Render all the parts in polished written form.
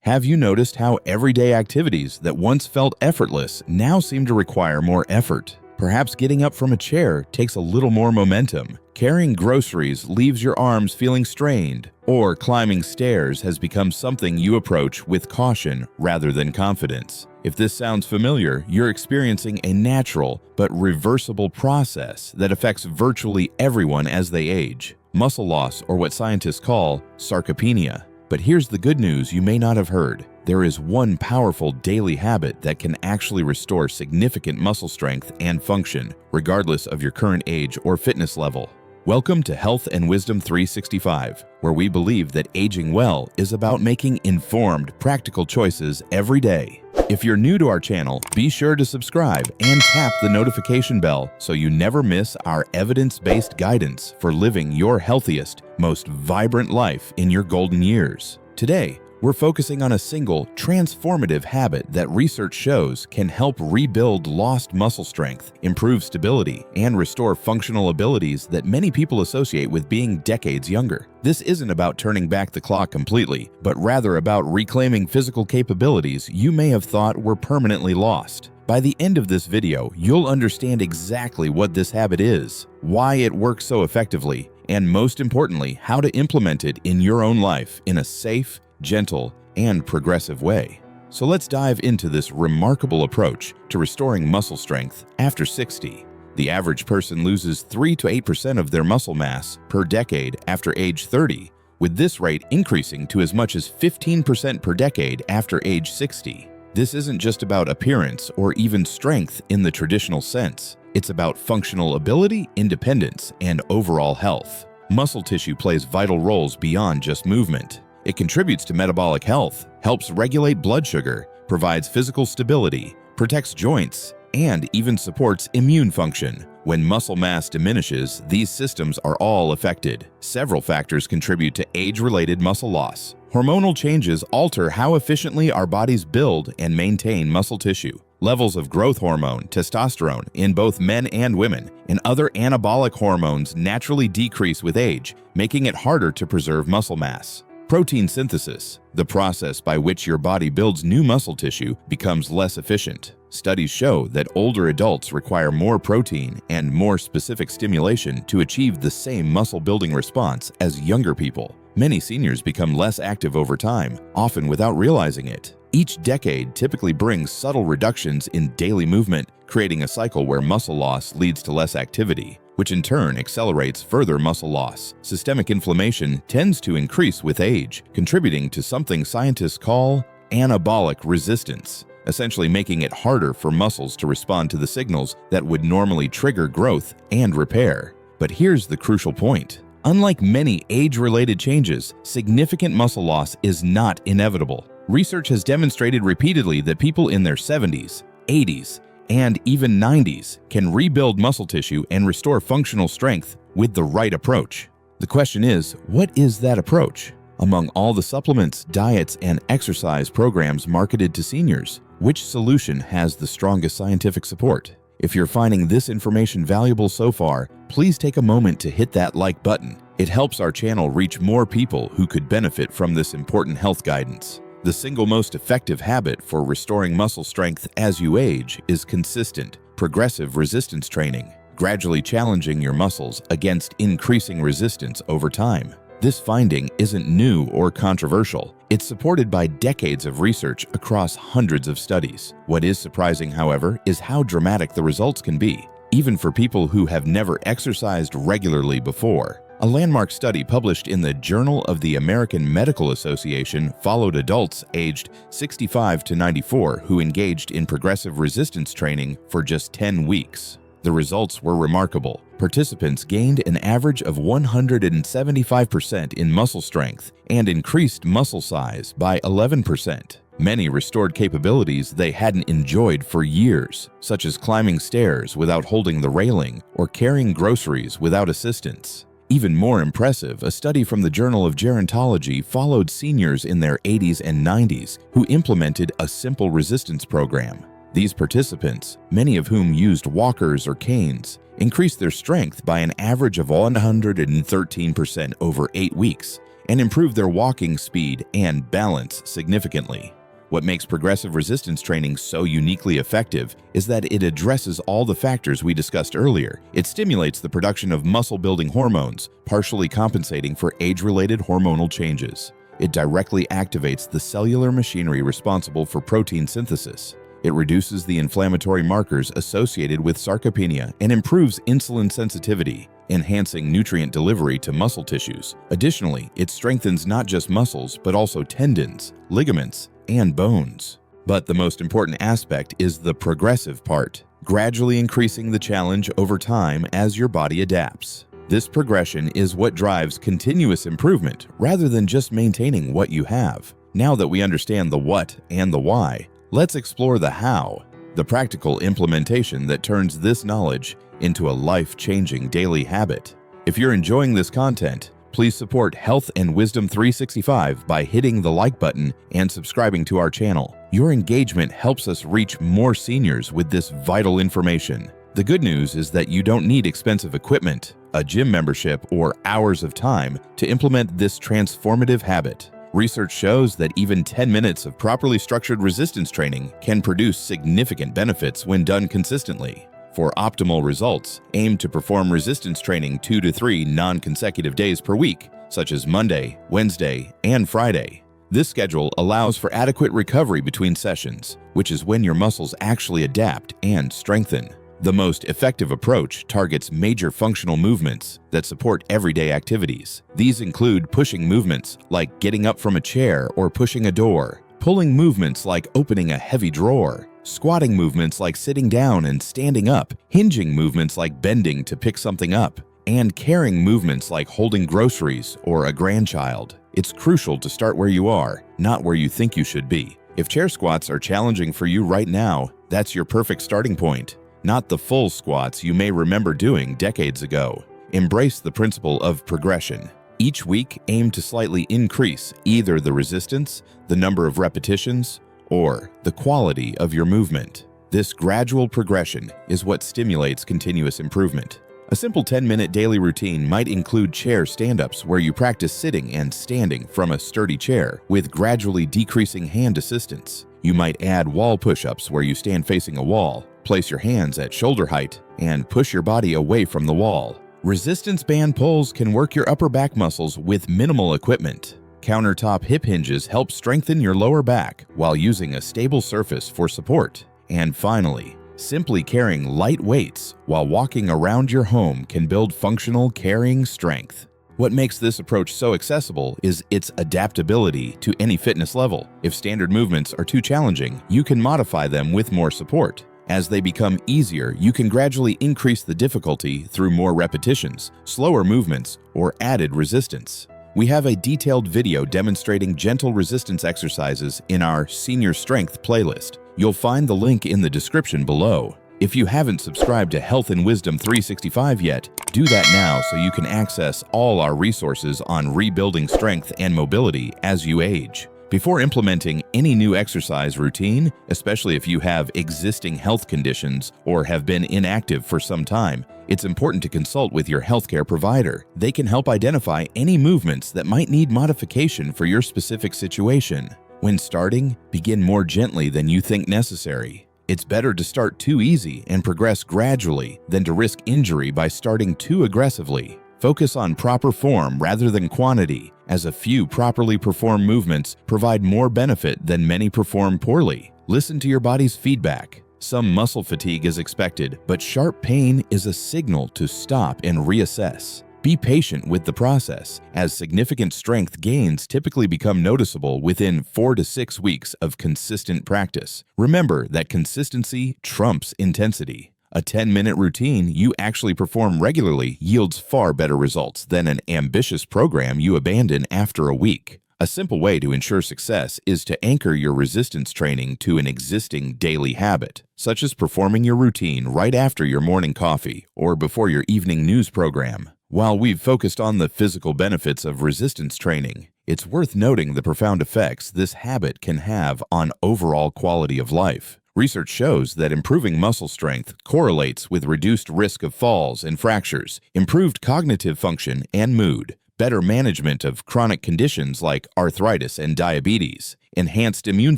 Have you noticed how everyday activities that once felt effortless now seem to require more effort? Perhaps getting up from a chair takes a little more momentum. Carrying groceries leaves your arms feeling strained, or climbing stairs has become something you approach with caution rather than confidence. If this sounds familiar, you're experiencing a natural but reversible process that affects virtually everyone as they age. Muscle loss, or what scientists call sarcopenia. But here's the good news you may not have heard. There is one powerful daily habit that can actually restore significant muscle strength and function, regardless of your current age or fitness level. Welcome to Health and Wisdom 365, where we believe that aging well is about making informed, practical choices every day. If you're new to our channel, be sure to subscribe and tap the notification bell so you never miss our evidence-based guidance for living your healthiest, most vibrant life in your golden years. Today, we're focusing on a single, transformative habit that research shows can help rebuild lost muscle strength, improve stability, and restore functional abilities that many people associate with being decades younger. This isn't about turning back the clock completely, but rather about reclaiming physical capabilities you may have thought were permanently lost. By the end of this video, you'll understand exactly what this habit is, why it works so effectively, and most importantly, how to implement it in your own life in a safe, gentle, and progressive way. So let's dive into this remarkable approach to restoring muscle strength after 60. The average person loses 3 to 8% of their muscle mass per decade after age 30, with this rate increasing to as much as 15% per decade after age 60. This isn't just about appearance or even strength in the traditional sense. It's about functional ability, independence, and overall health. Muscle tissue plays vital roles beyond just movement. It contributes to metabolic health, helps regulate blood sugar, provides physical stability, protects joints, and even supports immune function. When muscle mass diminishes, these systems are all affected. Several factors contribute to age-related muscle loss. Hormonal changes alter how efficiently our bodies build and maintain muscle tissue. Levels of growth hormone, testosterone, in both men and women, and other anabolic hormones naturally decrease with age, making it harder to preserve muscle mass. Protein synthesis, the process by which your body builds new muscle tissue, becomes less efficient. Studies show that older adults require more protein and more specific stimulation to achieve the same muscle-building response as younger people. Many seniors become less active over time, often without realizing it. Each decade typically brings subtle reductions in daily movement, creating a cycle where muscle loss leads to less activity, which in turn accelerates further muscle loss. Systemic inflammation tends to increase with age, contributing to something scientists call anabolic resistance, essentially making it harder for muscles to respond to the signals that would normally trigger growth and repair. But here's the crucial point. Unlike many age-related changes, significant muscle loss is not inevitable. Research has demonstrated repeatedly that people in their 70s, 80s, and even 90s can rebuild muscle tissue and restore functional strength with the right approach. The question is, what is that approach? Among all the supplements, diets, and exercise programs marketed to seniors, which solution has the strongest scientific support? If you're finding this information valuable so far, please take a moment to hit that like button. It helps our channel reach more people who could benefit from this important health guidance. The single most effective habit for restoring muscle strength as you age is consistent, progressive resistance training, gradually challenging your muscles against increasing resistance over time. This finding isn't new or controversial. It's supported by decades of research across hundreds of studies. What is surprising, however, is how dramatic the results can be, even for people who have never exercised regularly before. A landmark study published in the Journal of the American Medical Association followed adults aged 65 to 94 who engaged in progressive resistance training for just 10 weeks. The results were remarkable. Participants gained an average of 175% in muscle strength and increased muscle size by 11%. Many restored capabilities they hadn't enjoyed for years, such as climbing stairs without holding the railing or carrying groceries without assistance. Even more impressive, a study from the Journal of Gerontology followed seniors in their 80s and 90s who implemented a simple resistance program. These participants, many of whom used walkers or canes, increased their strength by an average of 113% over 8 weeks and improve their walking speed and balance significantly. What makes progressive resistance training so uniquely effective is that it addresses all the factors we discussed earlier. It stimulates the production of muscle-building hormones, partially compensating for age-related hormonal changes. It directly activates the cellular machinery responsible for protein synthesis. It reduces the inflammatory markers associated with sarcopenia and improves insulin sensitivity, enhancing nutrient delivery to muscle tissues. Additionally, it strengthens not just muscles, but also tendons, ligaments, and bones. But the most important aspect is the progressive part, gradually increasing the challenge over time as your body adapts. This progression is what drives continuous improvement rather than just maintaining what you have. Now that we understand the what and the why, let's explore the how, the practical implementation that turns this knowledge into a life-changing daily habit. If you're enjoying this content, please support Health and Wisdom 365 by hitting the like button and subscribing to our channel. Your engagement helps us reach more seniors with this vital information. The good news is that you don't need expensive equipment, a gym membership, or hours of time to implement this transformative habit. Research shows that even 10 minutes of properly structured resistance training can produce significant benefits when done consistently. For optimal results, aim to perform resistance training 2 to 3 non-consecutive days per week, such as Monday, Wednesday, and Friday. This schedule allows for adequate recovery between sessions, which is when your muscles actually adapt and strengthen. The most effective approach targets major functional movements that support everyday activities. These include pushing movements like getting up from a chair or pushing a door, pulling movements like opening a heavy drawer, squatting movements like sitting down and standing up, hinging movements like bending to pick something up, and carrying movements like holding groceries or a grandchild. It's crucial to start where you are, not where you think you should be. If chair squats are challenging for you right now, that's your perfect starting point. Not the full squats you may remember doing decades ago. Embrace the principle of progression. Each week, aim to slightly increase either the resistance, the number of repetitions, or the quality of your movement. This gradual progression is what stimulates continuous improvement. A simple 10-minute daily routine might include chair stand-ups where you practice sitting and standing from a sturdy chair with gradually decreasing hand assistance. You might add wall push-ups where you stand facing a wall, place your hands at shoulder height, and push your body away from the wall. Resistance band pulls can work your upper back muscles with minimal equipment. Countertop hip hinges help strengthen your lower back while using a stable surface for support. And finally, simply carrying light weights while walking around your home can build functional carrying strength. What makes this approach so accessible is its adaptability to any fitness level. If standard movements are too challenging, you can modify them with more support. As they become easier, you can gradually increase the difficulty through more repetitions, slower movements, or added resistance. We have a detailed video demonstrating gentle resistance exercises in our Senior Strength playlist. You'll find the link in the description below. If you haven't subscribed to Health and Wisdom 365 yet, do that now so you can access all our resources on rebuilding strength and mobility as you age. Before implementing any new exercise routine, especially if you have existing health conditions or have been inactive for some time, it's important to consult with your healthcare provider. They can help identify any movements that might need modification for your specific situation. When starting, begin more gently than you think necessary. It's better to start too easy and progress gradually than to risk injury by starting too aggressively. Focus on proper form rather than quantity, as a few properly performed movements provide more benefit than many perform poorly. Listen to your body's feedback. Some muscle fatigue is expected, but sharp pain is a signal to stop and reassess. Be patient with the process, as significant strength gains typically become noticeable within 4 to 6 weeks of consistent practice. Remember that consistency trumps intensity. A 10-minute routine you actually perform regularly yields far better results than an ambitious program you abandon after a week. A simple way to ensure success is to anchor your resistance training to an existing daily habit, such as performing your routine right after your morning coffee or before your evening news program. While we've focused on the physical benefits of resistance training, it's worth noting the profound effects this habit can have on overall quality of life. Research shows that improving muscle strength correlates with reduced risk of falls and fractures, improved cognitive function and mood, better management of chronic conditions like arthritis and diabetes, enhanced immune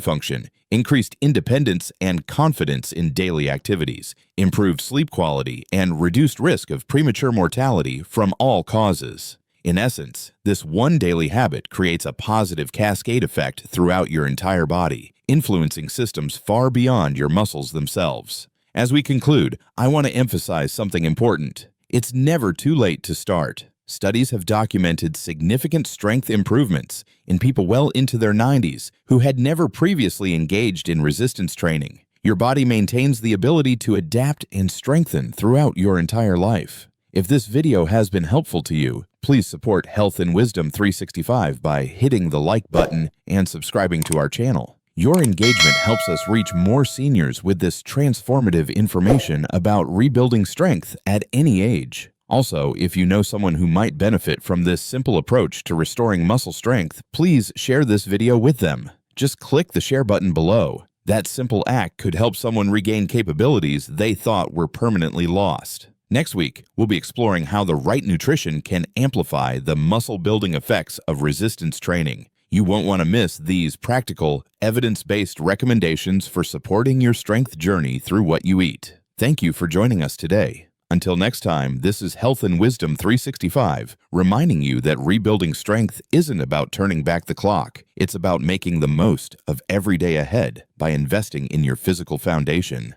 function, increased independence and confidence in daily activities, improved sleep quality, and reduced risk of premature mortality from all causes. In essence, this one daily habit creates a positive cascade effect throughout your entire body, influencing systems far beyond your muscles themselves. As we conclude, I want to emphasize something important. It's never too late to start. Studies have documented significant strength improvements in people well into their 90s who had never previously engaged in resistance training. Your body maintains the ability to adapt and strengthen throughout your entire life. If this video has been helpful to you, please support Health and Wisdom 365 by hitting the like button and subscribing to our channel. Your engagement helps us reach more seniors with this transformative information about rebuilding strength at any age. Also, if you know someone who might benefit from this simple approach to restoring muscle strength, please share this video with them. Just click the share button below. That simple act could help someone regain capabilities they thought were permanently lost. Next week, we'll be exploring how the right nutrition can amplify the muscle-building effects of resistance training. You won't want to miss these practical, evidence-based recommendations for supporting your strength journey through what you eat. Thank you for joining us today. Until next time, this is Health and Wisdom 365, reminding you that rebuilding strength isn't about turning back the clock. It's about making the most of every day ahead by investing in your physical foundation.